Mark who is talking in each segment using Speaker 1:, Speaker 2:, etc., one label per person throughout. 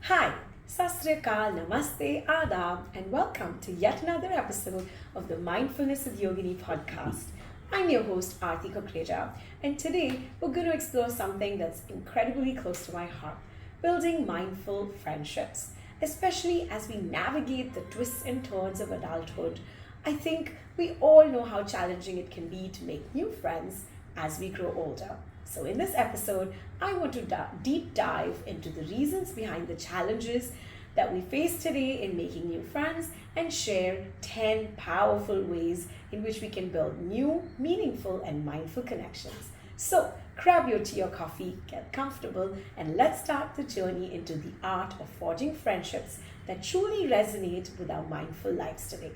Speaker 1: Hi, Sat Sri Akal, Namaste, Adab, and welcome to yet another episode of the Mindfulness with Yogini podcast. I'm your host, Aarti Kukreja, and today we're going to explore something that's incredibly close to my heart, building mindful friendships. Especially as we navigate the twists and turns of adulthood, I think we all know how challenging it can be to make new friends as we grow older. So, in this episode, I want to deep dive into the reasons behind the challenges that we face today in making new friends and share 10 powerful ways in which we can build new, meaningful, and mindful connections. So, grab your tea or coffee, get comfortable, and let's start the journey into the art of forging friendships that truly resonate with our mindful lives today.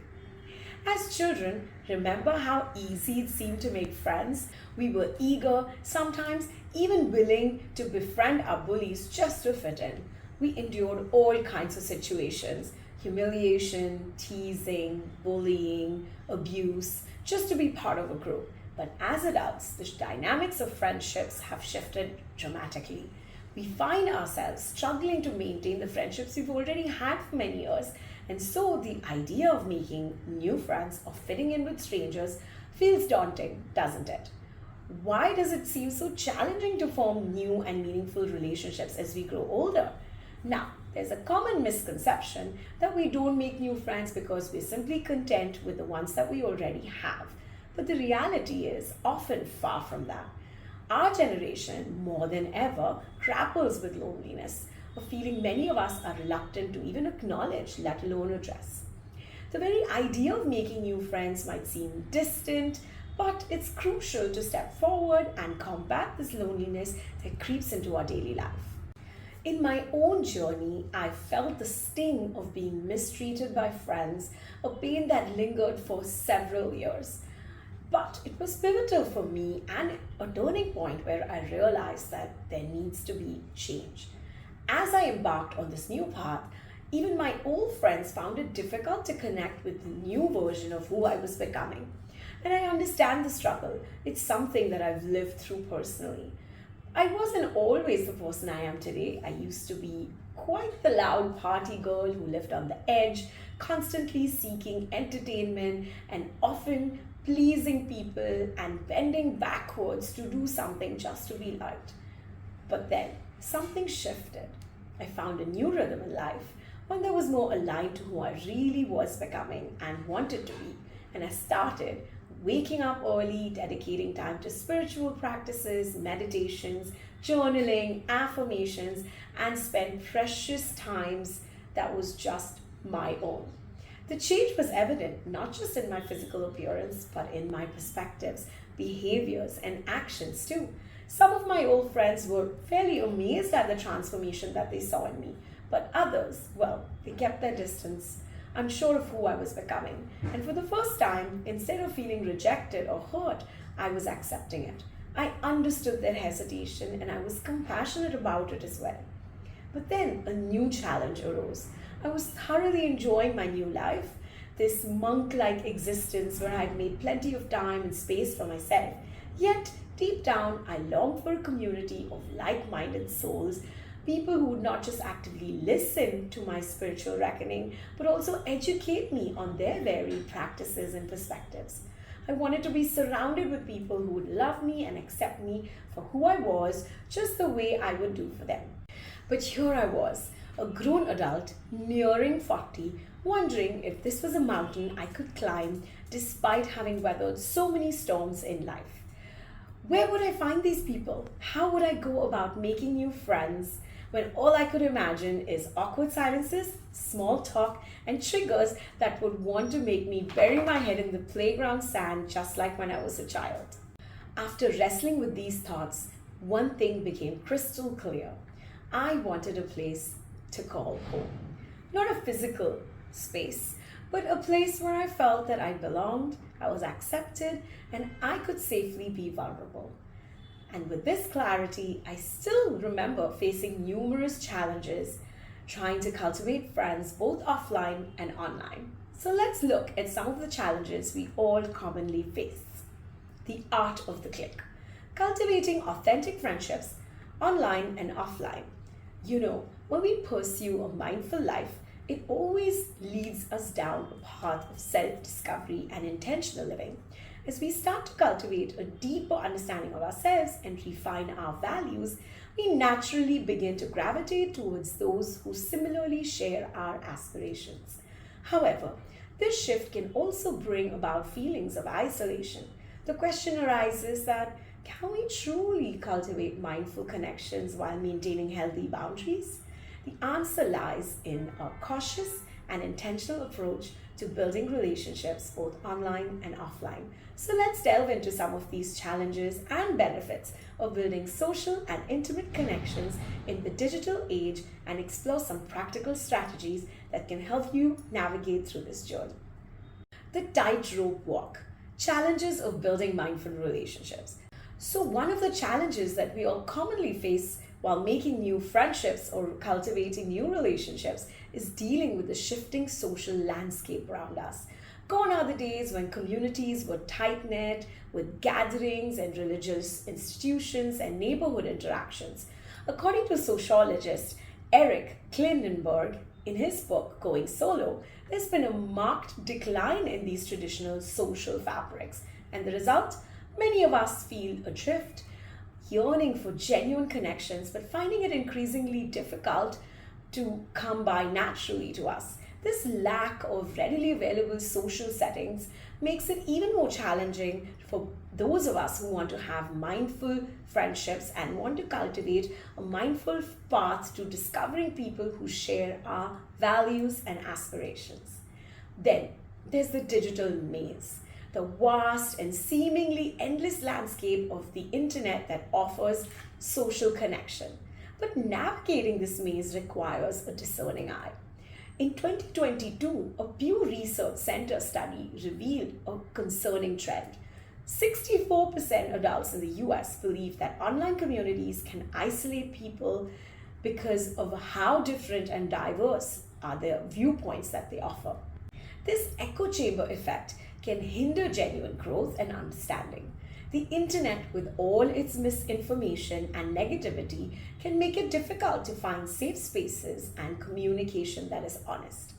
Speaker 1: As children, remember how easy it seemed to make friends? We were eager, sometimes even willing to befriend our bullies just to fit in. We endured all kinds of situations: humiliation, teasing, bullying, abuse, just to be part of a group. But as adults, the dynamics of friendships have shifted dramatically. We find ourselves struggling to maintain the friendships we've already had for many years. And so the idea of making new friends or fitting in with strangers feels daunting, doesn't it? Why does it seem so challenging to form new and meaningful relationships as we grow older? Now, there's a common misconception that we don't make new friends because we're simply content with the ones that we already have. But the reality is often far from that. Our generation, more than ever, grapples with loneliness, a feeling many of us are reluctant to even acknowledge, let alone address. The very idea of making new friends might seem distant, but it's crucial to step forward and combat this loneliness that creeps into our daily life. In my own journey, I felt the sting of being mistreated by friends, a pain that lingered for several years. But it was pivotal for me and a turning point where I realized that there needs to be change. As I embarked on this new path, even my old friends found it difficult to connect with the new version of who I was becoming. And I understand the struggle. It's something that I've lived through personally. I wasn't always the person I am today. I used to be quite the loud party girl who lived on the edge, constantly seeking entertainment and often pleasing people and bending backwards to do something just to be liked. But then something shifted. I found a new rhythm in life, one that was more aligned to who I really was becoming and wanted to be. And I started waking up early, dedicating time to spiritual practices, meditations, journaling, affirmations, and spent precious times that was just my own. The change was evident not just in my physical appearance, but in my perspectives, behaviors, and actions too. Some of my old friends were fairly amazed at the transformation that they saw in me, but others, well, they kept their distance, unsure of who I was becoming. And for the first time, instead of feeling rejected or hurt, I was accepting it. I understood their hesitation and I was compassionate about it as well. But then a new challenge arose. I was thoroughly enjoying my new life, this monk-like existence where I'd made plenty of time and space for myself. Yet, deep down, I longed for a community of like-minded souls, people who would not just actively listen to my spiritual reckoning, but also educate me on their varied practices and perspectives. I wanted to be surrounded with people who would love me and accept me for who I was, just the way I would do for them. But here I was, a grown adult, nearing 40, wondering if this was a mountain I could climb despite having weathered so many storms in life. Where would I find these people? How would I go about making new friends when all I could imagine is awkward silences, small talk, and triggers that would want to make me bury my head in the playground sand just like when I was a child? After wrestling with these thoughts, one thing became crystal clear. I wanted a place to call home. Not a physical space, but a place where I felt that I belonged, I was accepted, and I could safely be vulnerable. And with this clarity, I still remember facing numerous challenges, trying to cultivate friends both offline and online. So let's look at some of the challenges we all commonly face. The art of the click. Cultivating authentic friendships online and offline. When we pursue a mindful life, it always leads us down a path of self discovery and intentional living. As we start to cultivate a deeper understanding of ourselves and refine our values, we naturally begin to gravitate towards those who similarly share our aspirations. However, this shift can also bring about feelings of isolation. The question arises that can we truly cultivate mindful connections while maintaining healthy boundaries? The answer lies in a cautious and intentional approach to building relationships both online and offline. So let's delve into some of these challenges and benefits of building social and intimate connections in the digital age and explore some practical strategies that can help you navigate through this journey. The tightrope walk. Challenges of building mindful relationships. So, one of the challenges that we all commonly face while making new friendships or cultivating new relationships is dealing with the shifting social landscape around us. Gone are the days when communities were tight knit with gatherings and religious institutions and neighborhood interactions. According to sociologist Eric Klindenberg, in his book Going Solo, there's been a marked decline in these traditional social fabrics, and the result? Many of us feel adrift, yearning for genuine connections, but finding it increasingly difficult to come by naturally to us. This lack of readily available social settings makes it even more challenging for those of us who want to have mindful friendships and want to cultivate a mindful path to discovering people who share our values and aspirations. Then there's the digital maze, the vast and seemingly endless landscape of the internet that offers social connection. But navigating this maze requires a discerning eye. In 2022, a Pew Research Center study revealed a concerning trend. 64% adults in the US believe that online communities can isolate people because of how different and diverse are the viewpoints that they offer. This echo chamber effect can hinder genuine growth and understanding. The internet, with all its misinformation and negativity, can make it difficult to find safe spaces and communication that is honest.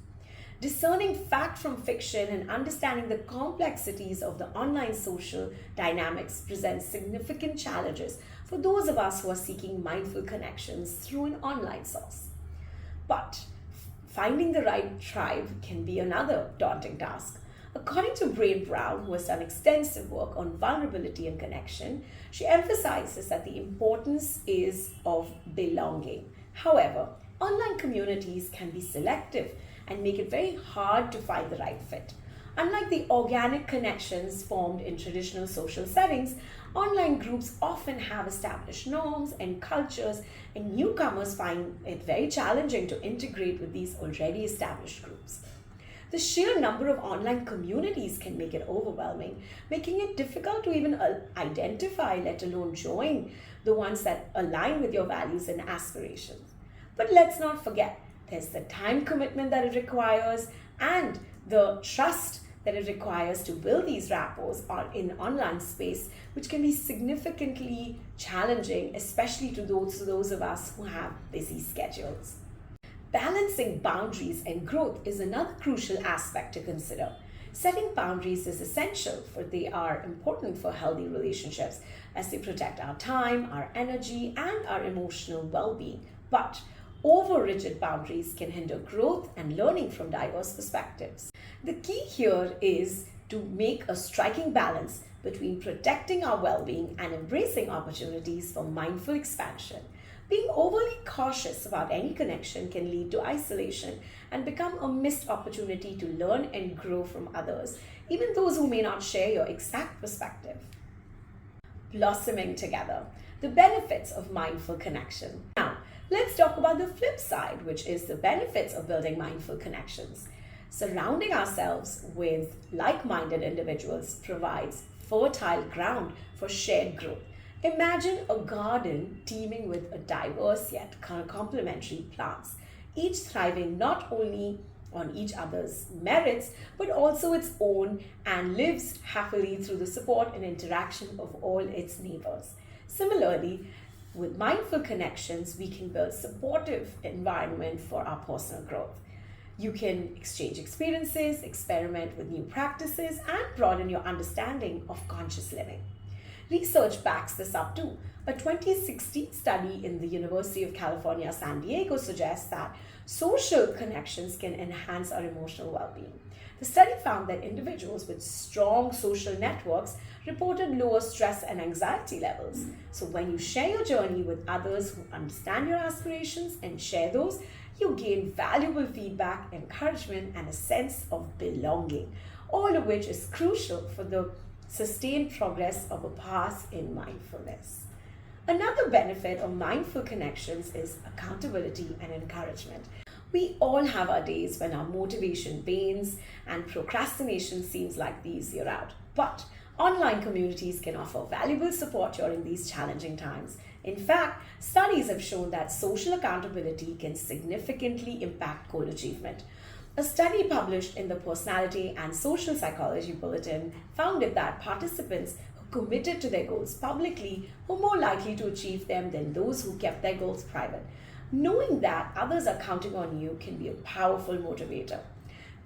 Speaker 1: Discerning fact from fiction and understanding the complexities of the online social dynamics presents significant challenges for those of us who are seeking mindful connections through an online source. But finding the right tribe can be another daunting task. According to Brené Brown, who has done extensive work on vulnerability and connection, she emphasizes that the importance is of belonging. However, online communities can be selective and make it very hard to find the right fit. Unlike the organic connections formed in traditional social settings, online groups often have established norms and cultures, and newcomers find it very challenging to integrate with these already established groups. The sheer number of online communities can make it overwhelming, making it difficult to even identify, let alone join, the ones that align with your values and aspirations. But let's not forget, there's the time commitment that it requires and the trust that it requires to build these rapports in online space, which can be significantly challenging, especially to those of us who have busy schedules. Balancing boundaries and growth is another crucial aspect to consider. Setting boundaries is essential, for they are important for healthy relationships as they protect our time, our energy, and our emotional well-being. But over-rigid boundaries can hinder growth and learning from diverse perspectives. The key here is to make a striking balance between protecting our well-being and embracing opportunities for mindful expansion. Being overly cautious about any connection can lead to isolation and become a missed opportunity to learn and grow from others, even those who may not share your exact perspective. Blossoming together, the benefits of mindful connection. Now, let's talk about the flip side, which is the benefits of building mindful connections. Surrounding ourselves with like-minded individuals provides fertile ground for shared growth. Imagine a garden teeming with a diverse yet complementary plants, each thriving not only on each other's merits but also its own, and lives happily through the support and interaction of all its neighbors. Similarly, With mindful connections, we can build supportive environment for our personal growth. You can exchange experiences, experiment with new practices, and broaden your understanding of conscious living. Research backs this up too. A 2016 study in the University of California, San Diego suggests that social connections can enhance our emotional well being. The study found that individuals with strong social networks reported lower stress and anxiety levels. So, when you share your journey with others who understand your aspirations and share those, you gain valuable feedback, encouragement, and a sense of belonging, all of which is crucial for the sustained progress of a path in mindfulness. Another benefit of mindful connections is accountability and encouragement. We all have our days when our motivation wanes and procrastination seems like the easier out. But online communities can offer valuable support during these challenging times. In fact, studies have shown that social accountability can significantly impact goal achievement. A study published in the Personality and Social Psychology Bulletin found that participants who committed to their goals publicly were more likely to achieve them than those who kept their goals private. Knowing that others are counting on you can be a powerful motivator.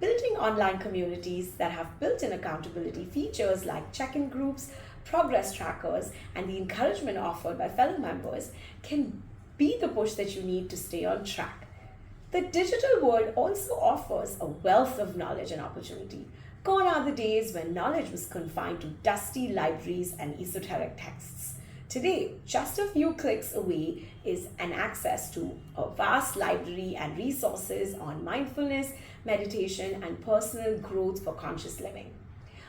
Speaker 1: Building online communities that have built-in accountability features like check-in groups, progress trackers, and the encouragement offered by fellow members can be the push that you need to stay on track. The digital world also offers a wealth of knowledge and opportunity. Gone are the days when knowledge was confined to dusty libraries and esoteric texts. Today, just a few clicks away is an access to a vast library and resources on mindfulness, meditation, and personal growth for conscious living.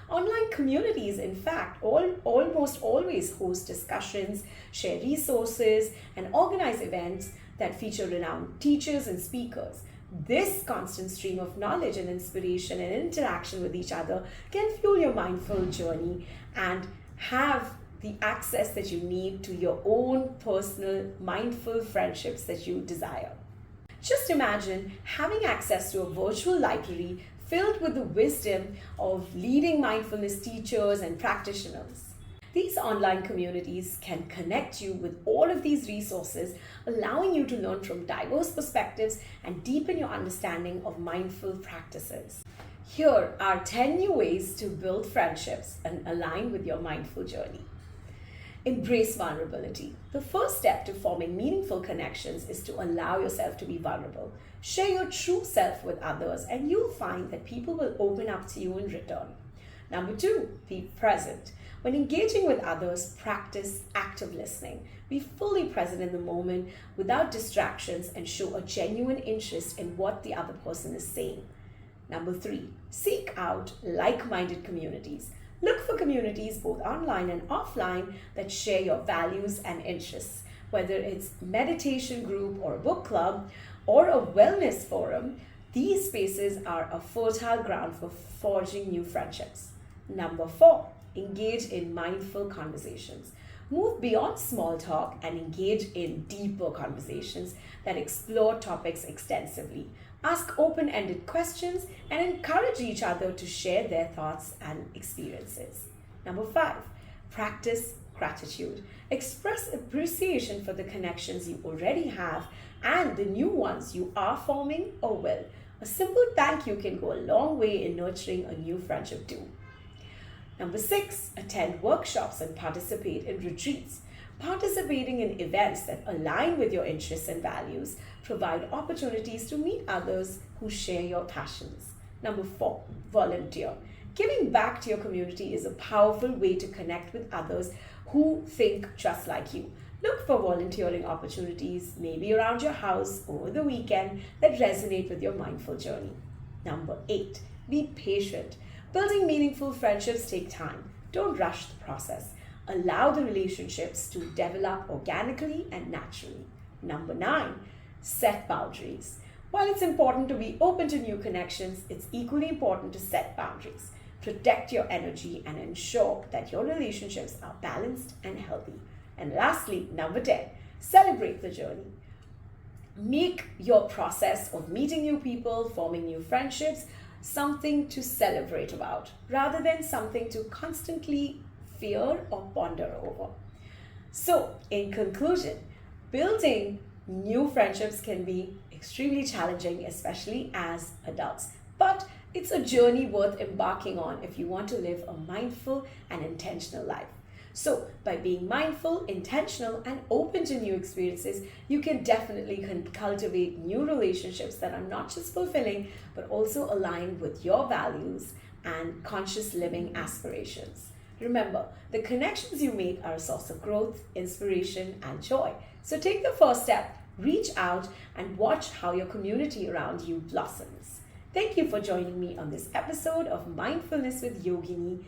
Speaker 1: Online communities, in fact, almost always host discussions, share resources, and organize events that feature renowned teachers and speakers. This constant stream of knowledge and inspiration and interaction with each other can fuel your mindful journey and have the access that you need to your own personal mindful friendships that you desire. Just imagine having access to a virtual library filled with the wisdom of leading mindfulness teachers and practitioners. These online communities can connect you with all of these resources, allowing you to learn from diverse perspectives and deepen your understanding of mindful practices. Here are 10 new ways to build friendships and align with your mindful journey. Embrace vulnerability. The first step to forming meaningful connections is to allow yourself to be vulnerable. Share your true self with others, and you'll find that people will open up to you in return. Number 2, be present. When engaging with others, practice active listening. Be fully present in the moment without distractions and show a genuine interest in what the other person is saying. Number 3, seek out like-minded communities. Look for communities both online and offline that share your values and interests. Whether it's meditation group or a book club or a wellness forum, these spaces are a fertile ground for forging new friendships. Number 4, engage in mindful conversations. Move beyond small talk and engage in deeper conversations that explore topics extensively. Ask open-ended questions and encourage each other to share their thoughts and experiences. Number 5, practice gratitude. Express appreciation for the connections you already have and the new ones you are forming or will. A simple thank you can go a long way in nurturing a new friendship too. Number 6, attend workshops and participate in retreats. Participating in events that align with your interests and values provide opportunities to meet others who share your passions. Number 4, volunteer. Giving back to your community is a powerful way to connect with others who think just like you. Look for volunteering opportunities, maybe around your house over the weekend, that resonate with your mindful journey. Number 8, be patient. Building meaningful friendships take time. Don't rush the process. Allow the relationships to develop organically and naturally. Number 9, set boundaries. While it's important to be open to new connections, it's equally important to set boundaries. Protect your energy and ensure that your relationships are balanced and healthy. And lastly, number 10, celebrate the journey. Make your process of meeting new people, forming new friendships, something to celebrate about, rather than something to constantly fear or ponder over. So, in conclusion, Building new friendships can be extremely challenging, especially as adults. But it's a journey worth embarking on if you want to live a mindful and intentional life. So, by being mindful, intentional, and open to new experiences, you can definitely cultivate new relationships that are not just fulfilling but also aligned with your values and conscious living aspirations. Remember, the connections you make are a source of growth, inspiration, and joy. So take the first step, reach out, and watch how your community around you blossoms. Thank you for joining me on this episode of Mindfulness with Yogini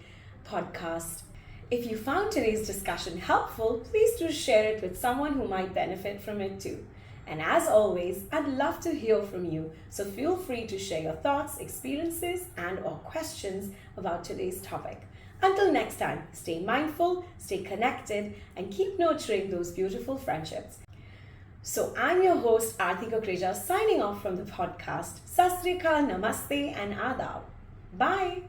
Speaker 1: podcast. If you found today's discussion helpful, please do share it with someone who might benefit from it too. And as always, I'd love to hear from you, so feel free to share your thoughts, experiences, and or questions about today's topic. Until next time, stay mindful, stay connected, and keep nurturing those beautiful friendships. So I'm your host, Aarti Kukreja, signing off from the podcast. Sat Sri Akal, Namaste, and Adab. Bye.